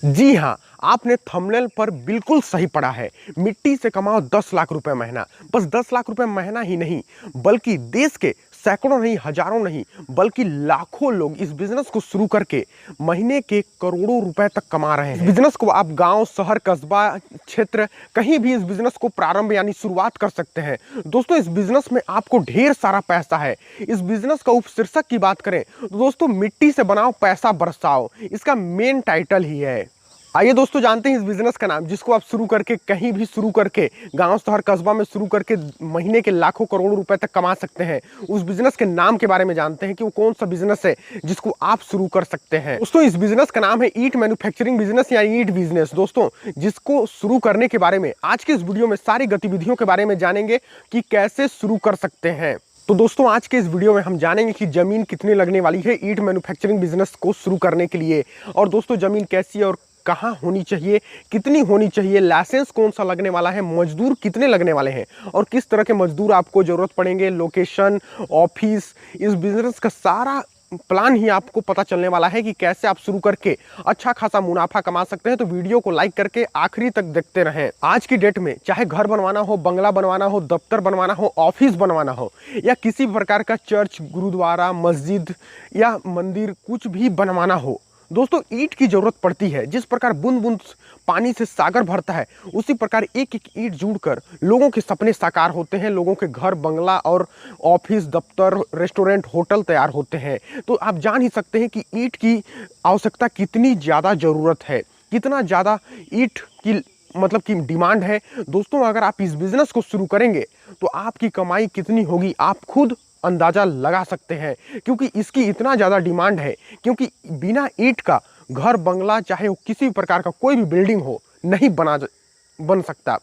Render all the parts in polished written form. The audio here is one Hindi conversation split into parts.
जी हाँ, आपने थंबनेल पर बिल्कुल सही पढ़ा है। मिट्टी से कमाओ 10 लाख रुपए महीना। बस 10 लाख रुपए महीना ही नहीं, बल्कि देश के सैकड़ों नहीं, हजारों नहीं, बल्कि लाखों लोग इस बिजनेस को शुरू करके महीने के करोड़ों रुपए तक कमा रहे हैं। इस बिजनेस को आप गांव, शहर, कस्बा, क्षेत्र कहीं भी इस बिजनेस को प्रारंभ यानी शुरुआत कर सकते हैं। दोस्तों, इस बिजनेस में आपको ढेर सारा पैसा है। इस बिजनेस का उपशीर्षक की बात करें तो दोस्तों, मिट्टी से बनाओ पैसा बरसाओ, इसका मेन टाइटल ही है। आइए दोस्तों, जानते हैं इस बिजनेस का नाम, जिसको आप शुरू करके कहीं भी शुरू करके गांव, शहर, कस्बा में शुरू करके महीने के लाखों करोड़ों रुपए तक कमा सकते हैं। उस बिजनेस के नाम के बारे में जानते हैं कि वो कौन सा बिजनेस है जिसको आप शुरू कर सकते हैं। दोस्तों, इस बिजनेस का नाम है ईट मैन्युफैक्चरिंग बिजनेस या ईट बिजनेस। दोस्तों, जिसको शुरू करने के बारे में आज के इस वीडियो में सारी गतिविधियों के बारे में जानेंगे कि कैसे शुरू कर सकते हैं। तो दोस्तों, आज के इस वीडियो में हम जानेंगे कि जमीन कितनी लगने वाली है ईट मैन्युफैक्चरिंग बिजनेस को शुरू करने के लिए, और दोस्तों जमीन कैसी और कहाँ होनी चाहिए, कितनी होनी चाहिए, लाइसेंस कौन सा लगने वाला है, मजदूर कितने लगने वाले हैं और किस तरह के मजदूर आपको जरूरत पड़ेंगे, लोकेशन, ऑफिस, इस बिजनेस का सारा प्लान ही आपको पता चलने वाला है कि कैसे आप शुरू करके अच्छा खासा मुनाफा कमा सकते हैं। तो वीडियो को लाइक करके आखिरी तक देखते रहें। आज की डेट में चाहे घर बनवाना हो, बंगला बनवाना हो, दफ्तर बनवाना हो, ऑफिस बनवाना हो, या किसी प्रकार का चर्च, गुरुद्वारा, मस्जिद या मंदिर कुछ भी बनवाना हो, दोस्तों ईंट की जरूरत पड़ती है। जिस प्रकार बूंद बूंद पानी से सागर भरता है, उसी प्रकार एक एक ईंट जुड़कर लोगों के सपने साकार होते हैं, लोगों के घर, बंगला और ऑफिस, दफ्तर, रेस्टोरेंट, होटल तैयार होते हैं। तो आप जान ही सकते हैं कि ईंट की आवश्यकता कितनी ज़्यादा ज़रूरत है, कितना ज़्यादा ईंट की मतलब की डिमांड है। दोस्तों, अगर आप इस बिजनेस को शुरू करेंगे तो आपकी कमाई कितनी होगी आप खुद अंदाजा लगा सकते हैं, क्योंकि इसकी इतना ज़्यादा डिमांड है। क्योंकि बिना ईंट का घर, बंगला, चाहे वो किसी भी प्रकार का कोई भी बिल्डिंग हो, नहीं बन सकता।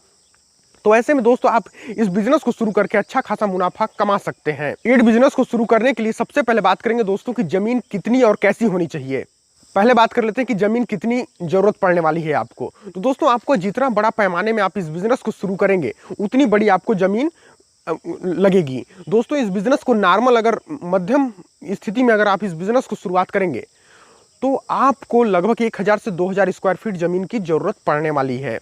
तो ऐसे में दोस्तों, आप इस बिजनेस को शुरू करके अच्छा खासा मुनाफा कमा सकते हैं। ईंट बिजनेस को शुरू करने के लिए सबसे पहले बात करेंगे दोस्तों कि जमीन कितनी और कैसी होनी चाहिए। पहले बात कर लेते हैं कि जमीन कितनी जरूरत पड़ने वाली है आपको। तो दोस्तों, आपको जितना बड़ा पैमाने में आप इस बिजनेस को शुरू करेंगे, उतनी बड़ी आपको जमीन लगेगी। दोस्तों, इस बिजनेस को नॉर्मल, अगर मध्यम स्थिति में अगर आप इस बिजनेस को शुरुआत करेंगे तो आपको लगभग 1000 से 2000 स्क्वायर फीट जमीन की जरूरत पड़ने वाली है।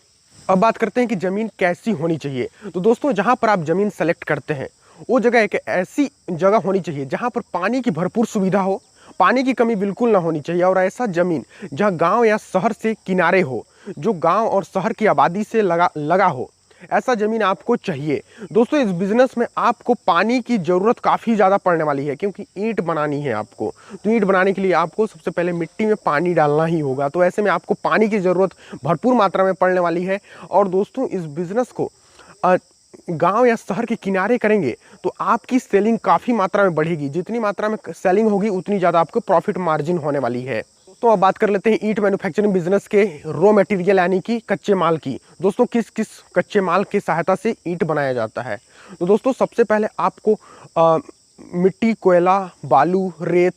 अब बात करते हैं कि जमीन कैसी होनी चाहिए। तो दोस्तों, जहां पर आप जमीन सेलेक्ट करते हैं वो जगह एक ऐसी जगह होनी चाहिए जहां पर पानी की भरपूर सुविधा हो, पानी की कमी बिल्कुल ना होनी चाहिए, और ऐसा जमीन जहां गांव या शहर से किनारे हो, जो गांव और शहर की आबादी से लगा हो, ऐसा जमीन आपको चाहिए। दोस्तों, इस बिजनेस में आपको पानी की ज़रूरत काफ़ी ज़्यादा पड़ने वाली है, क्योंकि ईंट बनानी है आपको। तो ईंट बनाने के लिए आपको सबसे पहले मिट्टी में पानी डालना ही होगा। तो ऐसे में आपको पानी की ज़रूरत भरपूर मात्रा में पड़ने वाली है। और दोस्तों, इस बिज़नेस को गांव या शहर के किनारे करेंगे तो आपकी सेलिंग काफ़ी मात्रा में बढ़ेगी। जितनी मात्रा में सेलिंग होगी, उतनी ज़्यादा आपको प्रॉफिट मार्जिन होने वाली है। तो अब बात कर लेते हैं ईंट मैन्युफैक्चरिंग बिजनेस के रॉ मटेरियल यानी कि कच्चे माल की। दोस्तों, किस किस कच्चे माल की सहायता से ईंट बनाया जाता है। तो दोस्तों, सबसे पहले आपको मिट्टी, कोयला, बालू, रेत,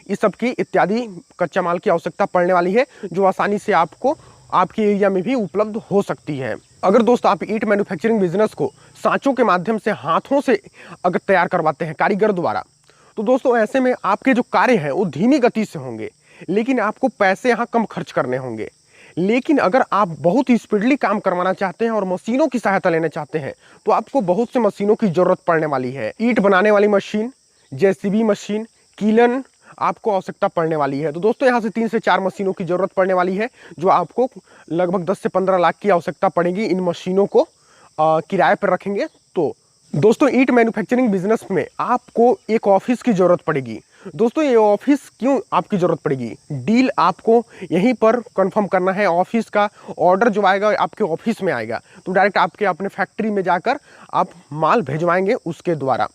इस सब की इत्यादि कच्चा माल की आवश्यकता पड़ने वाली है, जो आसानी से आपको आपके एरिया में भी उपलब्ध हो सकती है। अगर दोस्त आप ईंट मैन्युफैक्चरिंग बिजनेस को सांचों के माध्यम से, हाथों से अगर तैयार करवाते हैं कारीगर द्वारा, तो दोस्तों ऐसे में आपके जो कार्य हैं वो धीमी गति से होंगे, लेकिन आपको पैसे यहाँ कम खर्च करने होंगे। लेकिन अगर आप बहुत ही स्पीडली काम करवाना चाहते हैं और मशीनों की सहायता लेना चाहते हैं, तो आपको बहुत से मशीनों की जरूरत पड़ने वाली है। ईंट बनाने वाली मशीन, जेसीबी मशीन, कीलन आपको आवश्यकता पड़ने वाली है। तो दोस्तों, यहाँ से 3 से 4 मशीनों की जरूरत पड़ने वाली है, जो आपको लगभग 10 से 15 लाख की आवश्यकता पड़ेगी इन मशीनों को किराए पर रखेंगे तो। दोस्तों, ईंट मैन्युफैक्चरिंग बिजनेस में आपको एक ऑफिस की जरूरत पड़ेगी। दोस्तों, ये ऑफिस क्यों आपकी जरूरत पड़ेगी? डील आपको यहीं पर कंफर्म करना है। ऑफिस का ऑर्डर जो आएगा आपके ऑफिस में आएगा, तो डायरेक्ट आपके अपने फैक्ट्री में जाकर आप माल भिजवाएंगे उसके द्वारा।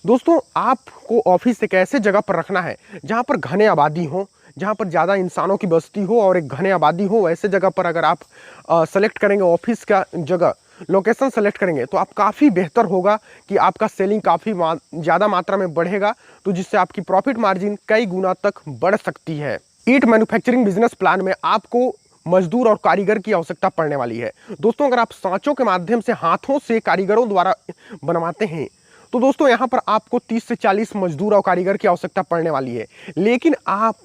दोस्तों, आपको ऑफिस एक ऐसे जगह पर रखना है जहाँ पर घने आबादी हो, जहाँ पर ज़्यादा इंसानों की बस्ती हो और एक घने आबादी हो। ऐसे जगह पर अगर आप सेलेक्ट करेंगे ऑफिस का जगह, लोकेशन सेलेक्ट करेंगे, तो आप काफ़ी बेहतर होगा कि आपका सेलिंग काफ़ी ज़्यादा मात्रा में बढ़ेगा, तो जिससे आपकी प्रॉफिट मार्जिन कई गुना तक बढ़ सकती है। ईंट मैन्युफैक्चरिंग बिजनेस प्लान में आपको मजदूर और कारीगर की आवश्यकता पड़ने वाली है। दोस्तों, अगर आप सांचों के माध्यम से, हाथों से कारीगरों द्वारा बनवाते हैं, तो दोस्तों यहाँ पर आपको 30 से 40 मजदूर और कारीगर की आवश्यकता पड़ने वाली है। लेकिन आप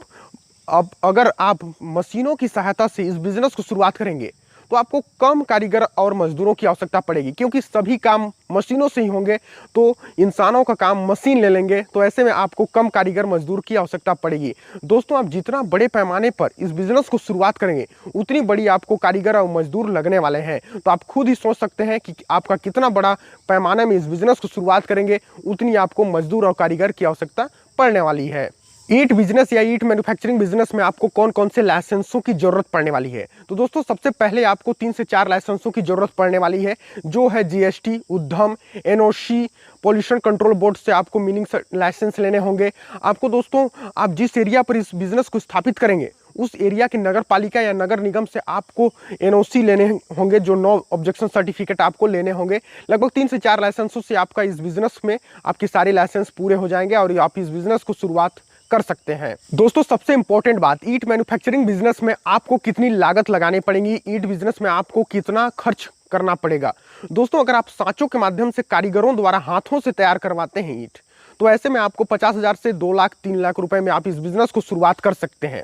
अब अगर आप मशीनों की सहायता से इस बिजनेस को शुरुआत करेंगे तो आपको कम कारीगर और मजदूरों की आवश्यकता पड़ेगी, क्योंकि सभी काम मशीनों से ही होंगे। तो इंसानों का काम मशीन ले लेंगे, तो ऐसे में आपको कम कारीगर मजदूर की आवश्यकता पड़ेगी। दोस्तों, आप जितना बड़े पैमाने पर इस बिजनेस को शुरुआत करेंगे उतनी बड़ी आपको कारीगर और मजदूर लगने वाले हैं। तो आप खुद ही सोच सकते हैं कि आपका कितना बड़ा पैमाने में इस बिजनेस को शुरुआत करेंगे, उतनी आपको मजदूर और कारीगर की आवश्यकता पड़ने वाली है। ईट बिजनेस या ईट मैन्युफैक्चरिंग बिजनेस में आपको कौन कौन से लाइसेंसों की जरूरत पड़ने वाली है? तो दोस्तों, सबसे पहले आपको 3 से 4 लाइसेंसों की जरूरत पड़ने वाली है, जो है जीएसटी, उद्यम, एनओसी, पॉल्यूशन कंट्रोल बोर्ड से आपको मीनिंग लाइसेंस लेने होंगे। आपको दोस्तों, आप जिस एरिया पर इस बिजनेस को स्थापित करेंगे उस एरिया की नगर पालिका या नगर निगम से आपको एनओसी लेने होंगे, जो नो ऑब्जेक्शन सर्टिफिकेट आपको लेने होंगे। लगभग 3 से 4 लाइसेंसों से आपका इस बिजनेस में आपके सारे लाइसेंस पूरे हो जाएंगे और आप इस बिजनेस को शुरुआत कर सकते हैं। दोस्तों, सबसे इंपॉर्टेंट बात, ईट मैन्युफैक्चरिंग बिजनेस में आपको कितनी लागत लगानी पड़ेगी, ईट बिजनेस में आपको कितना खर्च करना पड़ेगा। दोस्तों, अगर आप सांचों के माध्यम से कारीगरों द्वारा हाथों से तैयार करवाते हैं ईट, तो ऐसे में आपको 50,000 से 2 लाख 3 लाख रुपए में आप इस बिजनेस को शुरुआत कर सकते हैं।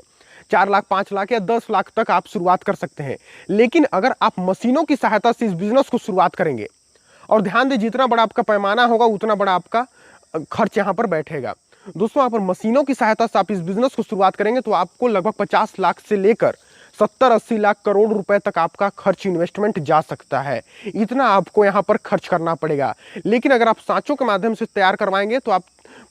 4 लाख 5 लाख या 10 लाख तक आप शुरुआत कर सकते हैं। लेकिन अगर आप मशीनों की सहायता से इस बिजनेस को शुरुआत करेंगे, और ध्यान दें, जितना बड़ा आपका पैमाना होगा उतना बड़ा आपका खर्च यहाँ पर बैठेगा। दोस्तों, यहाँ पर मशीनों की सहायता से आप इस बिजनेस को शुरुआत करेंगे तो आपको लगभग 50 लाख से लेकर 70-80 लाख करोड़ रुपए तक आपका खर्च, इन्वेस्टमेंट जा सकता है। इतना आपको यहाँ पर खर्च करना पड़ेगा। लेकिन अगर आप सांचों के माध्यम से तैयार करवाएंगे तो आप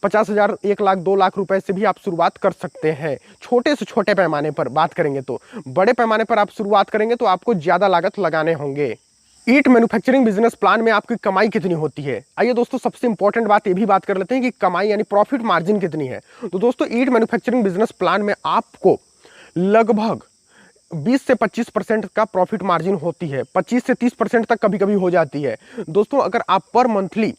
50,000, 1 लाख, 2 लाख रुपए से भी आप शुरुआत कर सकते हैं। छोटे से छोटे पैमाने पर बात करेंगे, तो बड़े पैमाने पर आप शुरुआत करेंगे तो आपको ज्यादा लागत लगाने होंगे। ईट मैन्युफैक्चरिंग बिजनेस प्लान में आपकी कमाई कितनी होती है? आइए दोस्तों, सबसे इंपॉर्टेंट बात ये भी बात कर लेते हैं कि कमाई यानी प्रॉफिट मार्जिन कितनी है। तो दोस्तों, ईट मैन्युफैक्चरिंग बिजनेस प्लान में आपको लगभग 20 से 25% का प्रॉफिट मार्जिन होती है। 25 से 30% तक कभी कभी हो जाती है। दोस्तों, अगर आप पर मंथली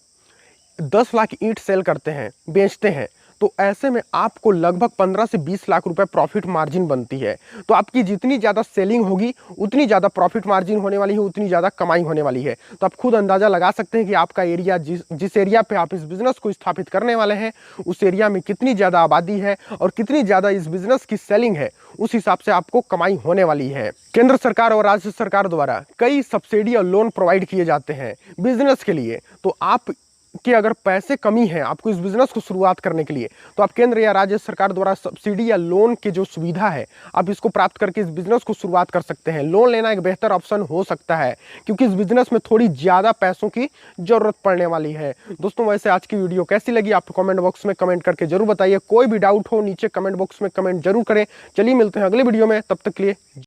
10 लाख ईंट सेल करते हैं, बेचते हैं, तो ऐसे में आपको लगभग 15 से 20 लाख रुपए प्रॉफिट मार्जिन बनती है। तो आपकी जितनी ज़्यादा सेलिंग होगी उतनी ज़्यादा प्रॉफिट मार्जिन होने वाली है, उतनी ज़्यादा कमाई होने वाली है। तो आप खुद अंदाज़ा लगा सकते हैं कि आपका एरिया, जिस एरिया पे आप इस बिज़नेस को स्थापित करने वाले हैं, उस एरिया में कितनी ज़्यादा आबादी है और कितनी ज़्यादा इस बिज़नेस की सेलिंग है, उस हिसाब से आपको कमाई होने वाली है। केंद्र सरकार और राज्य सरकार द्वारा कई सब्सिडी और लोन प्रोवाइड किए जाते हैं बिजनेस के लिए। तो आप कि अगर पैसे कमी है आपको इस बिजनेस को शुरुआत करने के लिए, तो आप केंद्र या राज्य सरकार द्वारा सब्सिडी या लोन की जो सुविधा है, आप इसको प्राप्त करके इस बिजनेस को शुरुआत कर सकते हैं। लोन लेना एक बेहतर ऑप्शन हो सकता है, क्योंकि इस बिजनेस में थोड़ी ज़्यादा पैसों की जरूरत पड़ने वाली है। दोस्तों, वैसे आज की वीडियो कैसी लगी आप कमेंट बॉक्स में कमेंट करके जरूर बताइए। कोई भी डाउट हो नीचे कमेंट बॉक्स में कमेंट जरूर करें। चलिए मिलते हैं अगले वीडियो में, तब तक के लिए।